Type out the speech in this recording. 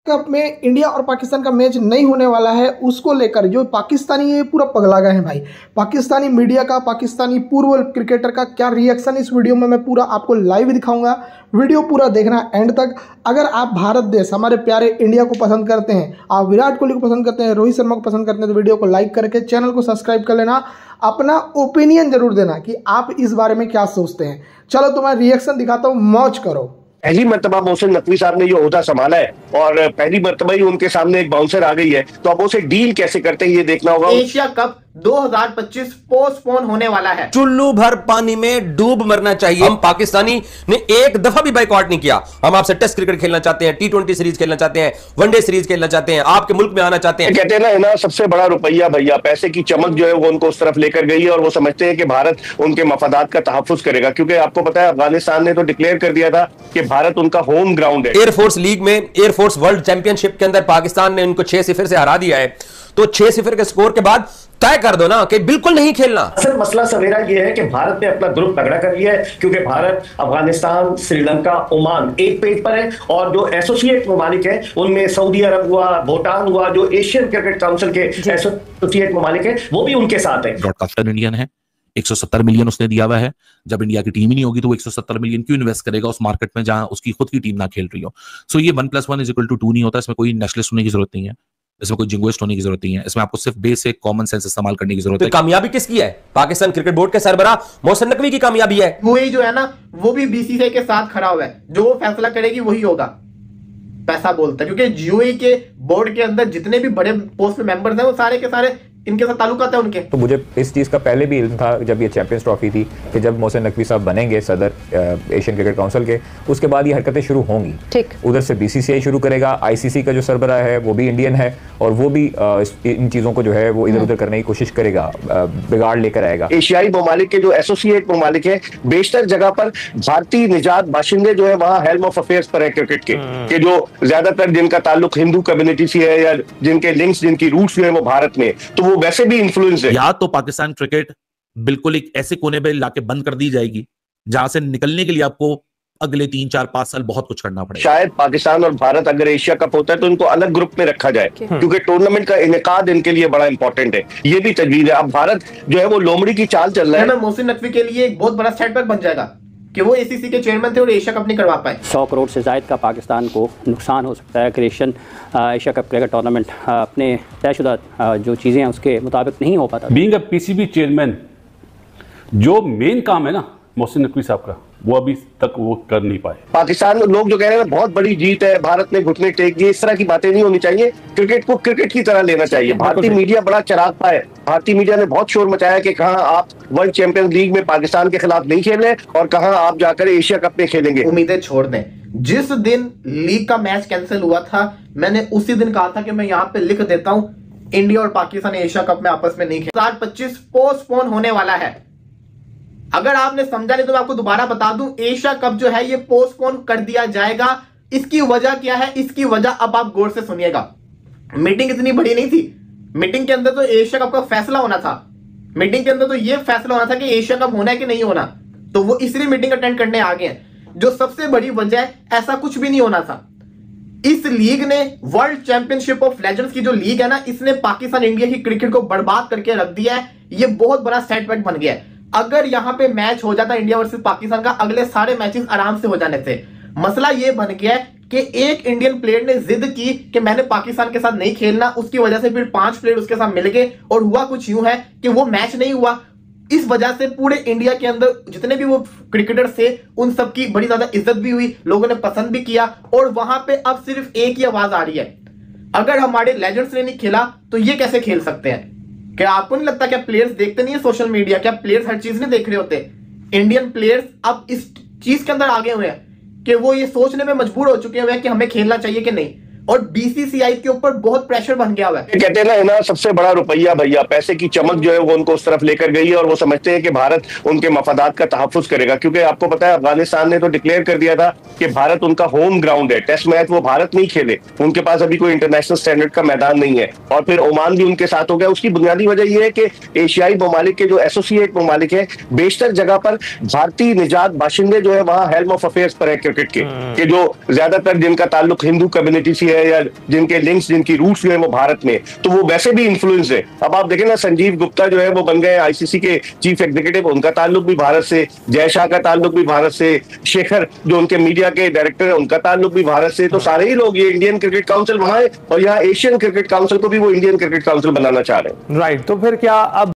Cup में India और पाकिस्तान का मैच नहीं होने वाला है, उसको लेकर जो पाकिस्तानी ये पूरा पगला गए हैं भाई। पाकिस्तानी मीडिया का, पाकिस्तानी पूर्व क्रिकेटर का क्या रिएक्शन इस वीडियो में मैं पूरा आपको लाइव दिखाऊंगा। वीडियो पूरा देखना एंड तक। अगर आप भारत देश, हमारे प्यारे इंडिया को पसंद करते हैं, आप विराट कोहली को पसंद करते हैं, रोहित शर्मा को पसंद करते हैं, तो वीडियो को लाइक करके चैनल को सब्सक्राइब कर लेना। अपना ओपिनियन जरूर देना कि आप इस बारे में क्या सोचते हैं। चलो तो मैं रिएक्शन दिखाता हूँ, मौज करो। पहली मर्तबा मोहसिन नकवी साहब ने ये ओहदा संभाला है और पहली मर्तबा ही उनके सामने एक बाउंसर आ गई है, तो अब उसे डील कैसे करते हैं ये देखना होगा। एशिया कप 2025 पोस्टपोन होने वाला है। चुल्लू भर पानी में डूब मरना चाहिए। हम पाकिस्तानी ने एक दफा भी बाइकआउट नहीं किया। हम आपसे टेस्ट क्रिकेट खेलना चाहते हैं, T20 सीरीज खेलना चाहते हैं, वनडे सीरीज खेलना चाहते हैं, आपके मुल्क में आना चाहते हैं। कहते हैं ना सबसे बड़ा रुपया भैया, पैसे की चमक जो है वो उनको उस तरफ लेकर गई है और वो समझते हैं कि भारत उनके मफादात का तहफ्फुज करेगा, क्योंकि आपको पता है अफगानिस्तान ने तो डिक्लेयर कर दिया था कि भारत उनका होम ग्राउंड है। एयरफोर्स लीग में, एयरफोर्स वर्ल्ड चैंपियनशिप के अंदर पाकिस्तान ने उनको 6-0 से हरा दिया है, तो 6-0 के स्कोर के बाद तय कर दो ना कि बिल्कुल नहीं खेलना। असल मसला सवेरा यह है कि भारत ने अपना ग्रुप तगड़ा कर लिया है, क्योंकि भारत, अफगानिस्तान, श्रीलंका, ओमान एक पेज पर है और जो एसोसिएट ममालिक है उनमें सऊदी अरब हुआ, भूटान हुआ, जो एशियन क्रिकेट काउंसिल के एसोसिएट ममालिक है वो भी उनके साथ है। ब्रॉडकास्टर इंडियन है, 170 मिलियन उसने दिया हुआ है। जब इंडिया की टीम ही नहीं होगी तो वो 170 मिलियन क्यों इन्वेस्ट करेगा उस मार्केट में जहां उसकी खुद की टीम ना खेल रही हो। सो ये 1+1 = 2 नहीं होता। इसमें कोई नेशनलिस्ट होने की जरूरत नहीं है, इसमें कोई जिंगोइस्ट होने की जरूरत नहीं है। इसमें आपको सिर्फ बेसिक कॉमन सेंस इस्तेमाल करने की जरूरत है। कामयाबी किसकी है? पाकिस्तान क्रिकेट बोर्ड के सरबराह मोहसिन नकवी की कामयाबी है। वही जो है ना, वो भी बीसीसीआई के साथ खड़ा हुआ है, जो वो फैसला करेगी वही होगा। पैसा बोलता है, क्योंकि यूएई के बोर्ड के अंदर जितने भी बड़े पोस्ट मेंबर्स हैं वो सारे के सारे इनके साथ ताल्लुकात है उनके। तो मुझे इस चीज़ का पहले भी इल्म था जब ये चैंपियंस ट्रॉफी थी कि जब मोहसिन नकवी साहब बनेंगे सदर एशियन क्रिकेट काउंसिल के, उसके बाद ये हरकतें शुरू होंगी। ठीक, उधर से बीसीसीआई शुरू करेगा, आईसीसी का जो सरबराह है वो भी इंडियन है और वो भी इन चीज़ों को जो है वो इधर उधर करने की कोशिश करेगा, बिगाड़ लेकर आएगा। एशियाई ममालिक के जो एसोसिएट ममालिक है, बेशतर जगह पर भारतीय निजात बाशिंदे जो है वहाँ हेल्म ऑफ अफेयर्स पर है क्रिकेट के जो ज्यादातर जिनका ताल्लुक हिंदू कम्युनिटी से है या जिनके लिंक्स, जिनकी रूट्स जो है वो भारत में, तो वो वैसे भी इन्फ्लुएंस है। या तो पाकिस्तान क्रिकेट बिल्कुल एक ऐसे कोने पे लाके बंद कर दी जाएगी जहां से निकलने के लिए आपको अगले 3-4-5 साल बहुत कुछ करना पड़ेगा। शायद पाकिस्तान और भारत अगर एशिया कप होता है तो इनको अलग ग्रुप में रखा जाए, क्योंकि टूर्नामेंट का इनेकाद इनके लिए बड़ा इंपॉर्टेंट है। ये भी तजवीज है। अब भारत जो है वो लोमड़ी की चाल चल रहा है। मोहसिन नकवी के लिए एक बहुत बड़ा सेटबैक बन जाएगा कि वो एसीसी के चेयरमैन थे और एशिया कप नहीं करवा पाए। 100 करोड़ से ज़ायद का पाकिस्तान को नुकसान हो सकता है। Creation Asia cup cricket tournament अपने तयशुदा जो चीज़ें हैं उसके मुताबिक नहीं हो पाता। बीइंग अ पीसीबी चेयरमैन, जो मेन काम है ना मोहसिन नकवी साहब का, वो अभी तक वो कर नहीं पाए। पाकिस्तान लोग जो कह रहे हैं बहुत बड़ी जीत है, भारत ने घुटने टेक दिए, इस तरह की बातें नहीं होनी चाहिए। क्रिकेट को क्रिकेट की तरह लेना चाहिए। भारतीय मीडिया बड़ा चराग पा है। भारतीय मीडिया ने बहुत शोर मचाया कि कहां आप वर्ल्ड चैंपियंस लीग में पाकिस्तान के खिलाफ नहीं खेले और कहां आप जाकर एशिया कप में खेलेंगे। उम्मीदें छोड़ दें। जिस दिन लीग का मैच कैंसिल हुआ था, मैंने उसी दिन कहा था कि मैं यहाँ पे लिख देता हूँ, इंडिया और पाकिस्तान एशिया कप में आपस में नहीं खेल। 2025 पोस्टपोन होने वाला है। अगर आपने समझा नहीं तो मैं आपको दोबारा बता दूं, एशिया कप जो है ये पोस्टपोन कर दिया जाएगा। इसकी वजह क्या है? इसकी वजह अब आप गौर से सुनिएगा। मीटिंग इतनी बड़ी नहीं थी। मीटिंग के अंदर तो एशिया कप का फैसला होना था। मीटिंग के अंदर तो ये फैसला होना था कि एशिया कप होना है कि नहीं होना, तो वो इसलिए मीटिंग अटेंड करने आ गए हैं। जो सबसे बड़ी वजह है, ऐसा कुछ भी नहीं होना था। इस लीग ने, वर्ल्ड चैंपियनशिप ऑफ लेजेंड्स की जो लीग है ना, इसने पाकिस्तान इंडिया की क्रिकेट को बर्बाद करके रख दिया है। ये बहुत बड़ा सेटबैक बन गया है। अगर यहां पे मैच हो जाता इंडिया वर्सेस पाकिस्तान का, अगले सारे मैचेस आराम से हो जाने थे। मसला ये बन गया है कि एक इंडियन प्लेयर ने जिद की कि मैंने पाकिस्तान के साथ नहीं खेलना, उसकी वजह से फिर 5 प्लेयर उसके साथ मिल गए और हुआ कुछ यूं है कि वो मैच नहीं हुआ। इस वजह से पूरे इंडिया के अंदर जितने भी वो क्रिकेटर्स थे उन सबकी बड़ी ज्यादा इज्जत भी हुई, लोगों ने पसंद भी किया और वहां पे अब सिर्फ एक ही आवाज आ रही है, अगर हमारे लेजेंड्स ने नहीं खेला तो ये कैसे खेल सकते हैं? क्या आपको नहीं लगता, क्या प्लेयर्स देखते नहीं है सोशल मीडिया? क्या प्लेयर्स हर चीज नहीं देख रहे होते? इंडियन प्लेयर्स अब इस चीज के अंदर आगे हुए हैं कि वो ये सोचने में मजबूर हो चुके हुए हैं कि हमें खेलना चाहिए कि नहीं, और बीसीसीआई के ऊपर बहुत प्रेशर बन गया हुआ है। कहते हैं ना सबसे बड़ा रुपया भैया, पैसे की चमक जो है वो उनको उस तरफ लेकर गई है और वो समझते हैं कि भारत उनके मफादात का तहफ्फुज करेगा, क्योंकि आपको पता है अफगानिस्तान ने तो डिक्लेयर कर दिया था कि भारत उनका होम ग्राउंड है। टेस्ट मैच वो भारत नहीं खेले, उनके पास अभी कोई इंटरनेशनल स्टैंडर्ड का मैदान नहीं है। और फिर ओमान भी उनके साथ हो गया। उसकी बुनियादी वजह यह है कि एशियाई ममालिक के जो एसोसिएट ममालिक है, बेशतर जगह पर भारतीय निजात बाशिंदे जो है वहाँ हेल्म ऑफ अफेयर्स पर है क्रिकेट के जो ज्यादातर जिनका ताल्लुक हिंदू कम्युनिटी से है है या जिनके लिंक्स, जिनकी रूट्स जो है वो भारत में, तो वो वैसे भी इन्फ्लुएंस है। अब आप देखें ना, संजीव गुप्ता जो है वो बन गए आईसीसी के चीफ एग्जीक्यूटिव, उनका ताल्लुक भी भारत से, जय शाह का ताल्लुक भी भारत से, शेखर जो उनके मीडिया के डायरेक्टर है उनका ताल्लुक भी भारत से। तो सारे ही लोग, ये इंडियन क्रिकेट काउंसिल वहां है और यहाँ एशियन क्रिकेट काउंसिल को भी वो इंडियन क्रिकेट काउंसिल बनाना चाह रहे हैं। राइट, तो फिर क्या अब